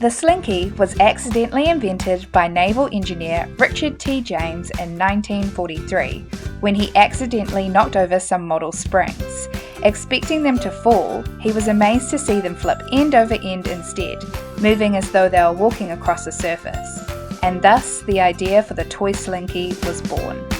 The Slinky was accidentally invented by naval engineer Richard T. James in 1943 when he accidentally knocked over some model springs. Expecting them to fall, he was amazed to see them flip end over end instead, moving as though they were walking across a surface. And thus the idea for the toy Slinky was born.